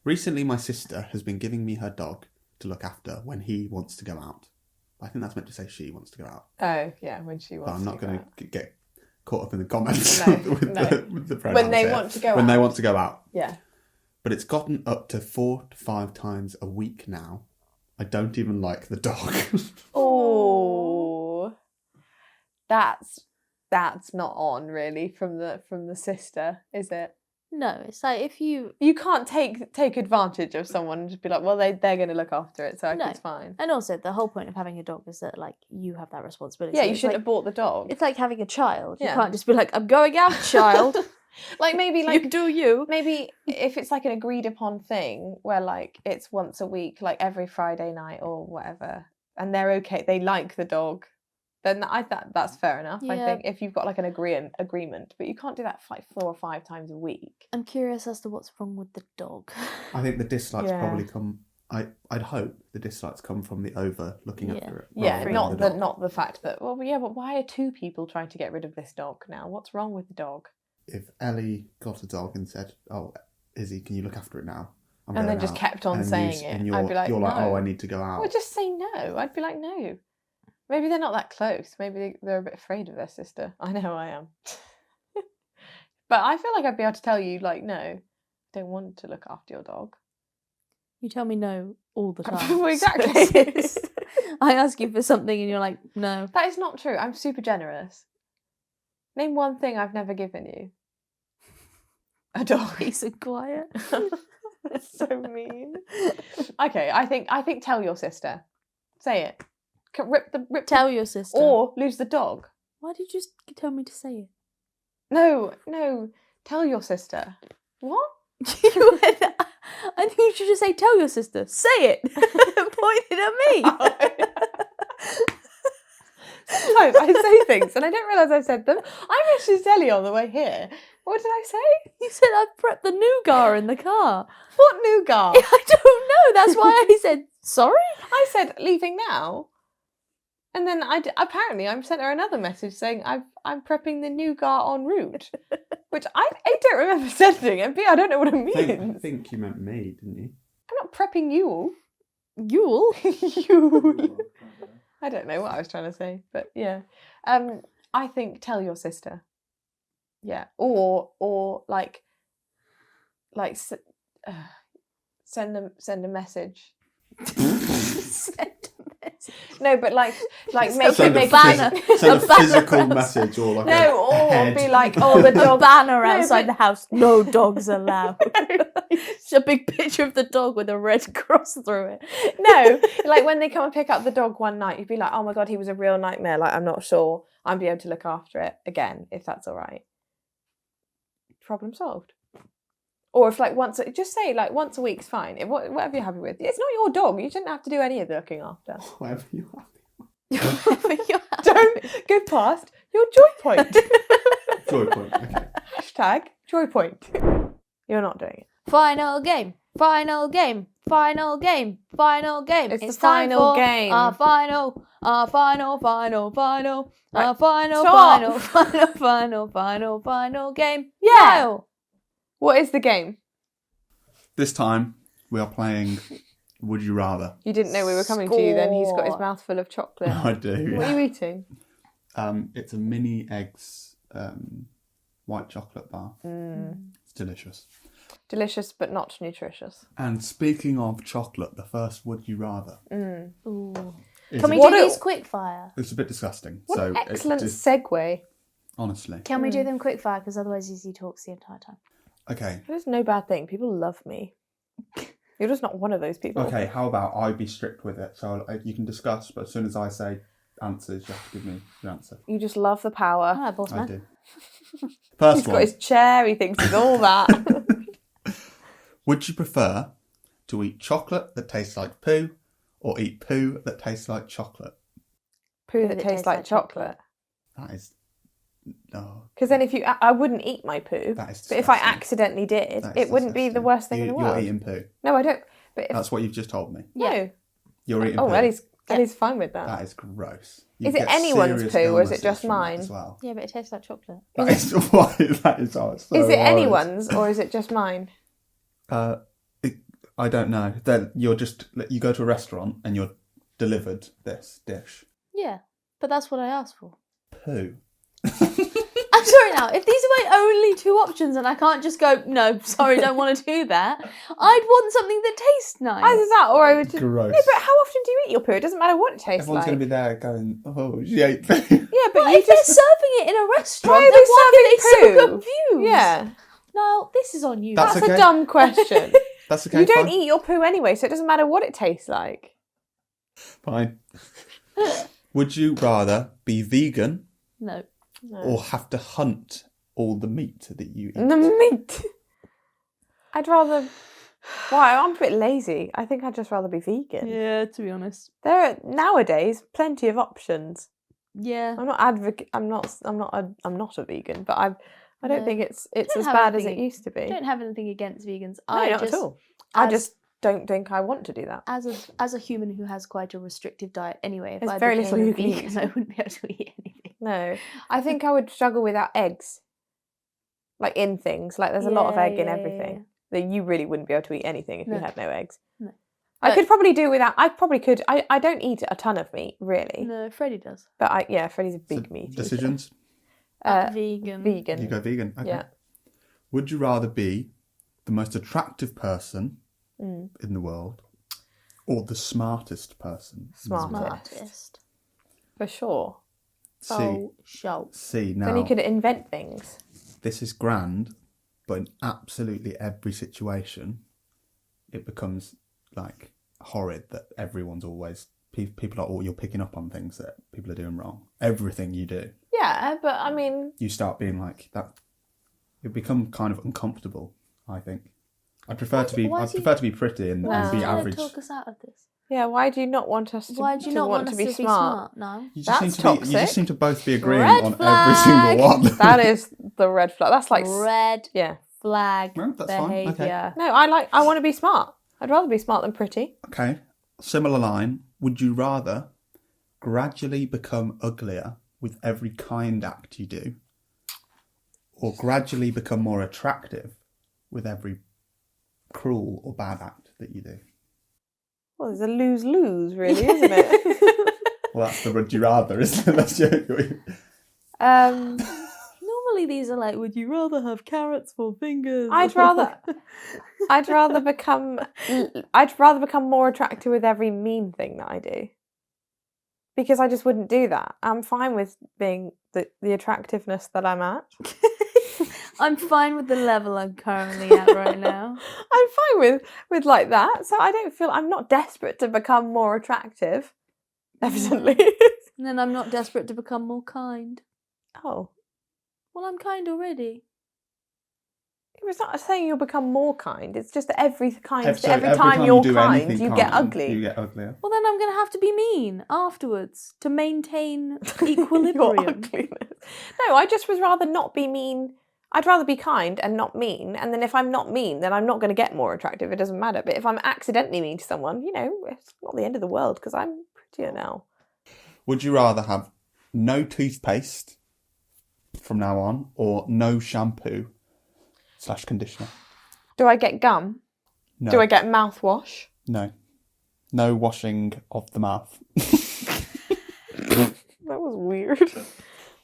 recently my sister has been giving me her dog to look after when he wants to go out. I think that's meant to say she wants to go out. Oh, yeah, when she But wants I'm not to going go to get caught up in the comments No, with, no. with the pronouns When they here. want to go When out. they want to go out. out. Yeah. But it's gotten up to 4 to 5 times a week now. I don't even like the dog. Oh, that's not on really from the sister, is it? No, it's like if you... You can't take advantage of someone and just be like, well, they're going to look after it, so No. it's fine. And also, the whole point of having a dog is that, like, you have that responsibility. Yeah, you It's shouldn't like, have bought the dog. It's like having a child. Yeah. You can't just be like, I'm going out, child. Like maybe You do you. maybe if it's like an agreed upon thing where like it's once a week, like every Friday night or whatever, and they're okay, they like the dog, then that's fair enough. I Yeah. think if you've got like an agreement, but you can't do that for like 4 or 5 times a week. I'm curious as to what's wrong with the dog. I think the dislikes Yeah. probably come... I'd hope the dislikes come from the over looking Yeah. after it. Yeah, rather than not the dog. not the fact that but why are 2 people trying to get rid of this dog now? What's wrong with the dog? If Ellie got a dog and said, "Oh, Izzie, can you look after it now?" I'm And then going just out," kept on and saying it, and you're, I'd be like, you're like, "No." "Oh, I need to go out." Well, just say no. I'd be like, no. Maybe they're not that close. Maybe they're a bit afraid of their sister. I know I am. But I feel like I'd be able to tell you, like, no, I don't want to look after your dog. You tell me no all the time. Well, exactly. I ask you for something and you're like, no. That is not true. I'm super generous. Name one thing I've never given you. A dog. Peace and quiet. That's so mean. Okay, I think tell your sister. Say it. Rip Tell your sister. or lose the dog. Why did you just tell me to say it? No, tell your sister. What? You went, I think you should just say, tell your sister. Say it. Pointed at me. Sometimes I say things and I don't realise I said them. I messaged Ellie on the way here. What did I say? You said I've prepped the nougat in the car. What nougat? I don't know. That's why I said, sorry? I said leaving now. And then apparently I sent her another message saying I'm prepping the nougat en route, which I don't remember sending. And B, I don't know what it means. I think you meant me, didn't you? I'm not prepping Yule. Yule? Yule. I don't know what I was trying to say, but yeah. I think tell your sister. Yeah, or like send a message. Send a message. message. No, but like make Send it a, make banner. send a banner physical outside. message or like No, a or head. be like, oh, the A dog. banner No, outside but- the house. No dogs allowed. Just a big picture of the dog with a red cross through it. No, like when they come and pick up the dog one night, you'd be like, oh my God, he was a real nightmare. Like, I'm not sure I'd be able to look after it again, if that's all right. Problem solved. Or if like just say like once a week's fine. Whatever you're happy with. It's not your dog. You shouldn't have to do any of the looking after. Whatever you want. Don't go past your joy point. Joy point. Okay. Hashtag joy point. You're not doing it. Final game. Final game. Final game. Final game. It's the time final for game. Our final game. Yeah. Now. What is the game? This time we are playing Would You Rather. You didn't know we were coming to you then. He's got his Score. mouth full of chocolate. I do. What are you eating? It's a mini eggs white chocolate bar. It's delicious. Delicious but not nutritious. And speaking of chocolate, the first Would You Rather. Ooh. is Can we a- What do a- these quick fire? It's a bit disgusting. What so an excellent it's segue. honestly. Can we do them quick fire? Because otherwise Izzy talks the entire time. Okay. There's no bad thing. People love me. You're just not one of those people. Okay, how about I be strict with it? So you can discuss, but as soon as I say answers, you have to give me your answer. You just love the power. Ah, boss I man. do. First He's got one. his chair. He thinks he's all that. Would you prefer to eat chocolate that tastes like poo or eat poo that tastes like chocolate? Poo that tastes like chocolate. That is... No. Because then if I wouldn't eat my poo. That is But if I disgusting. accidentally did, That is it wouldn't be the disgusting. worst thing in the world. You're eating poo. No, I don't. But if, That's what you've just told me. no. You're eating Oh, poo. Ellie's fine with that. That is gross. You Is it get anyone's serious poo or is it illnesses just from that mine? As well. Yeah, but it tastes like chocolate. That is why that is so Is it horrid. anyone's or is it just mine? I don't know. Then you go to a restaurant and you're delivered this dish. Yeah, but that's what I asked for. Poo. I'm sorry now, if these are my only two options and I can't just go, no, sorry, don't want to do that, I'd want something that tastes nice. Either that or I would just... Gross. No, but how often do you eat your poo? It doesn't matter what it tastes Everyone's like. going to be there going, oh, she ate poo. Yeah, but But you if they're just... serving it in a restaurant, Why are then they why are they serving so poo? confused? Yeah. No, this is on you. That's That's okay. a dumb question. That's okay. You don't fine. eat your poo anyway, so it doesn't matter what it tastes like. Fine. Would you rather be vegan No. or have to hunt all the meat that you eat? The meat. I'd rather... Why? I'm a bit lazy. I think I'd just rather be vegan. Yeah, to be honest. There are nowadays plenty of options. Yeah. I'm not a vegan, but I don't No. think it's Don't as have bad as it anything- used to be. I don't have anything against vegans. No, I not just, at all. I as- just don't think I want to do that. As a human who has quite a restrictive diet anyway, if There's I very became little a you can vegan, eat. I wouldn't be able to eat anything. No, I think I would struggle without eggs. Like in things, like there's a lot of egg in everything. That you really wouldn't be able to eat anything if you No. had no eggs. No. I But- could probably do without. I probably could. I don't eat a ton of meat really, No, Freddie does. but Freddie's a big So, meat eater. decisions? Vegan. Vegan. You go vegan. Okay. Yeah. Would you rather be the most attractive person Mm. in the world or the smartest person? in the world? Smartest. For sure. Oh, show. See, Then you now, could invent things. this is grand, but in absolutely every situation, it becomes like horrid that everyone's always... People are all... You're picking up on things that people are doing wrong. Everything you do. Yeah, but I mean, You start being like that. You become kind of uncomfortable, I think. I'd prefer to be pretty and Why be do you want average. to talk us out of this? yeah. Why do you not want us to? Why do you to not want us to be to smart? be smart? No. You just That's seem to toxic. you just seem to both be agreeing Red on flag. every single one. That is the red flag. That's like Red yeah. flag No, that's fine, okay. behaviour. No, I want to be smart. I'd rather be smart than pretty. Okay, similar line. Would you rather gradually become uglier with every kind act you do, or gradually become more attractive with every cruel or bad act that you do? Well, it's a lose-lose, really, isn't it? Well, that's the would you rather, isn't it? That's your... Normally these are like, would you rather have carrots for fingers? I'd rather become more attractive with every mean thing that I do. because I just wouldn't do that. I'm fine with being the attractiveness that I'm at. I'm fine with the level I'm currently at right now. I'm fine with like that. So I don't feel I'm not desperate to become more attractive. Evidently. And then I'm not desperate to become more kind. Oh. Well, I'm kind already. It's not saying you'll become more kind. It's just that every time you you're do kind, anything you get kind, ugly. You get uglier. Well, then I'm going to have to be mean afterwards to maintain Your equilibrium. ugliness. No, I just would rather not be mean. I'd rather be kind and not mean. And then if I'm not mean, then I'm not going to get more attractive. It doesn't matter. But if I'm accidentally mean to someone, it's not the end of the world because I'm prettier now. Would you rather have no toothpaste from now on or no shampoo/conditioner? Do I get gum? No. Do I get mouthwash? No. No washing of the mouth. That was weird.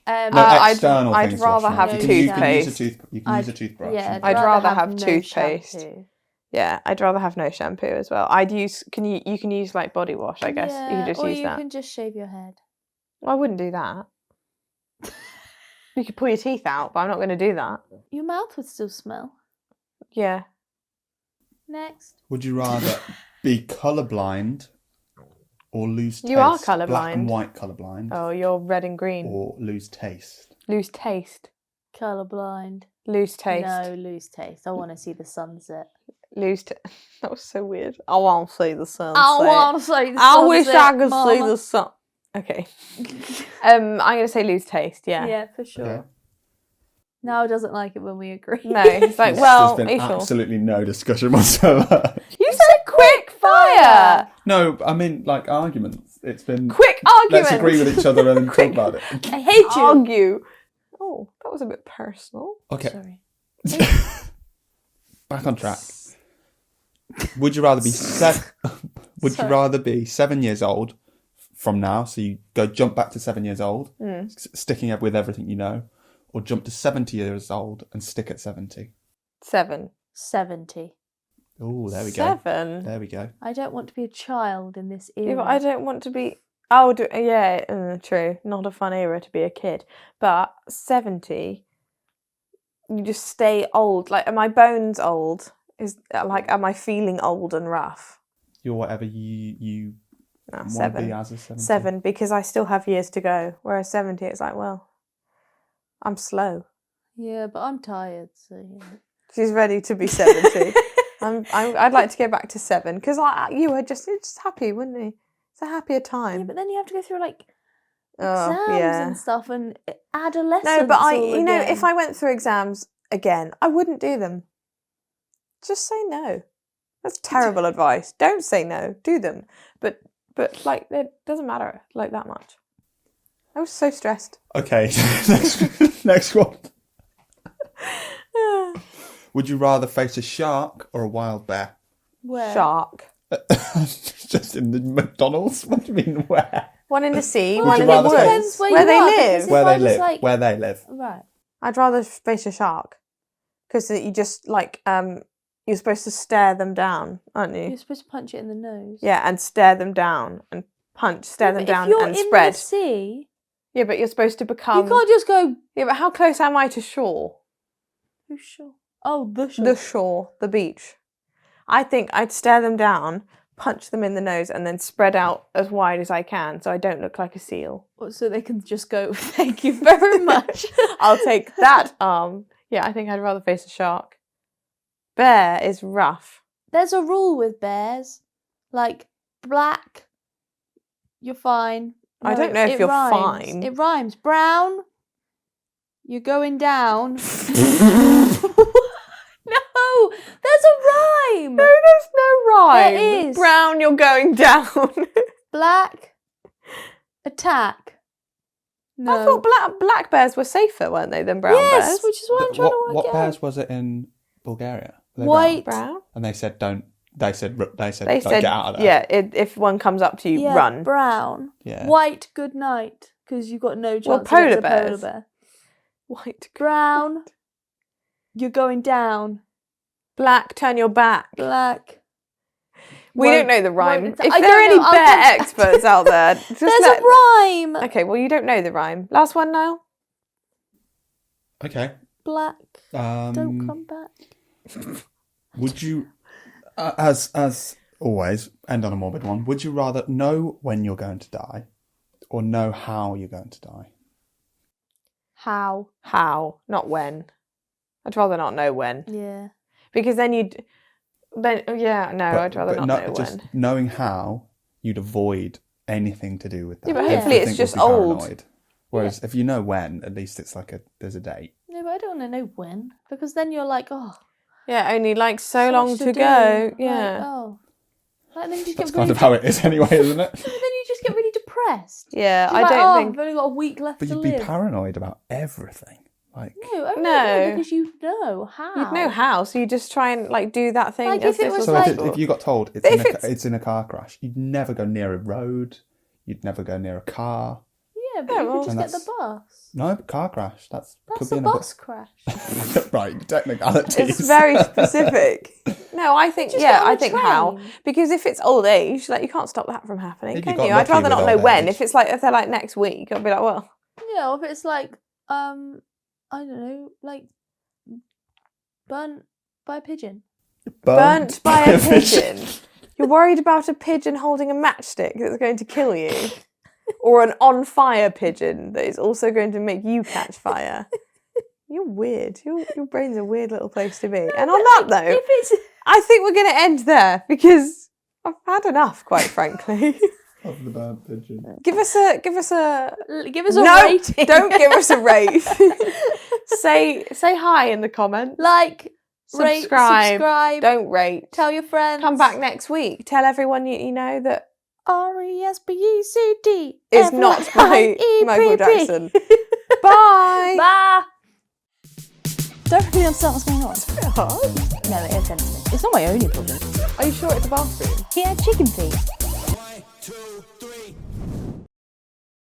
No external I'd things rather washing. have You can use toothpaste. You can use a toothbrush. Yeah, I'd rather have no toothpaste. shampoo. Yeah, I'd rather have no shampoo as well. You can use like body wash, I guess. Yeah, You can just or use you that. can just shave your head. Well, I wouldn't do that. You could pull your teeth out, but I'm not going to do that. Your mouth would still smell. Yeah. Next. Would you rather be colourblind or lose taste? You are Black colourblind. and white colourblind. Oh, you're red and green. Or lose taste. Lose taste. Colourblind. Lose taste. No, lose taste. I want to see the sunset. That was so weird. I want to see the sunset. I want to see the sunset. I wish I could see Mama. the sun. Okay. I'm going to say lose taste, yeah. Yeah, for sure. Okay. Now doesn't like it when we agree. No, it's like, well, There's are you been sure? absolutely no discussion whatsoever. You said quick fire! No, I mean, like, arguments. It's been... Quick argument! Let's agree with each other and talk about it. I hate you. Argue. Oh, that was a bit personal. Okay. Sorry. Back on track. Would you rather be Would you rather be 7 years old from now, so you jump back to 7 years old, sticking up with everything you know, or jump to 70 years old and stick at 70? 7. 70. Oh, there we go. 7. There we go. I don't want to be a child in this era. Yeah, but I don't want to be... Oh, yeah, true. Not a fun era to be a kid. But 70, you just stay old. Like, are my bones old? Am I feeling old and rough? You're whatever you No, want to 7. be as a 70. 7, because I still have years to go. Whereas 70, it's like, well, I'm slow. Yeah, but I'm tired, so yeah. She's ready to be 70. I'd like to go back to 7, because you were just happy, wouldn't you? It's a happier time. Yeah, but then you have to go through like Oh, exams yeah. and stuff and adolescence. No, but all again. if I went through exams again, I wouldn't do them. Just say no. That's terrible advice. Don't say no. Do them. But like, it doesn't matter like that much. I was so stressed. Okay, next one. Would you rather face a shark or a wild bear? Where? Shark. Just in the McDonald's? What do you mean where? One in the sea, Well, one you in the rather woods. depends where Where you they are, live. because Where if I they was live. like- Where they live. Right. I'd rather face a shark. Because you just, like, you're supposed to stare them down, aren't you? You're supposed to punch it in the nose. Yeah, and stare them down and stare them But down if you're and in spread. the sea, Yeah, but you're supposed to become... you can't just go. Yeah, but how close am I to shore? Who's sure? Oh, the shore. The shore, the beach. I think I'd stare them down, punch them in the nose, and then spread out as wide as I can so I don't look like a seal. So they can just go. Thank you very much. I'll take that arm. Yeah, I think I'd rather face a shark. Bear is rough. There's a rule with bears, like black. You're fine. I don't know if it you're rhymes. fine. It rhymes. Brown. You're going down. No, there's a rhyme. No, there's no rhyme. There is. Brown, you're going down. Black. Attack. No. I thought black bears were safer, weren't they, than brown yes, bears? which is what I'm trying to work What out. bears was it in Bulgaria? Were they White. Brown? And they said don't. They said They like, said, get out of there. yeah, if one comes up to you, Yeah, run. brown. Yeah. White, good night, because you've got no chance Well, against polar a polar bears. bear. White. Brown, you're going down. Black, turn your back. Black, We don't know the rhyme. won't- If I there are don't any know, I'll bear come back to experts out there, just There's let... a rhyme. Okay, well, you don't know the rhyme. Last one, Niall? Okay. Black. Don't come back. Would you, as always, end on a morbid one? Would you rather know when you're going to die, or know how you're going to die? How? How, not when. I'd rather not know when. Yeah. Because then you'd... I'd rather not know just when. knowing how, you'd avoid anything to do with that. Yeah, but Yeah. hopefully it's Everything just would be old. paranoid. Whereas if you know when, at least it's like there's a date. No, but I don't want to know when, because then you're like, oh, Yeah, only like so so long much to do. go. Like, Yeah. oh. Like, then you just That's get kind really of how it is anyway, isn't it? But then you just get really depressed. Yeah, You're I like, don't oh, think... I've only got a week left But to you'd live. be paranoid about everything. Like, No, only No. because you know how. You'd know how, so you just try and like do that thing. Like, as if it little was as so like- possible. if you got told But if it's in a car crash, you'd never go near a road. You'd never go near a car. Yeah, but Yeah, you well- could just And get the that's- bus. No, car crash. Could That's be a in bus crash. Right, technicalities. It's very specific. No, I think Just get on I a think how, train. because if it's old age, like you can't stop that from happening, If you can got you? I'd lucky rather with not know old when. age. If they're like next week, I'll be like, well, Yeah, or if it's like, I don't know, like burnt by a pigeon. burnt by a pigeon. You're worried about a pigeon holding a matchstick that's going to kill you, or an on-fire pigeon that is also going to make you catch fire. You're weird. Your brain's a weird little place to be. And on that note, If it's I think we're going to end there because I've had enough, quite frankly. Of the burnt pigeon. Give us a give us a no, rating. don't give us a rate. say hi in the comments. like, Subscribe. rate, subscribe. Don't rate. Tell your friends. Come back next week. Tell everyone you know that RESPECT is not by Michael Jackson. Bye. Bye. Don't really understand what's going on. Hard. No, it offends me. It's not my only problem. Are you sure it's a bathroom? He had chicken feet. 1, 2, 3.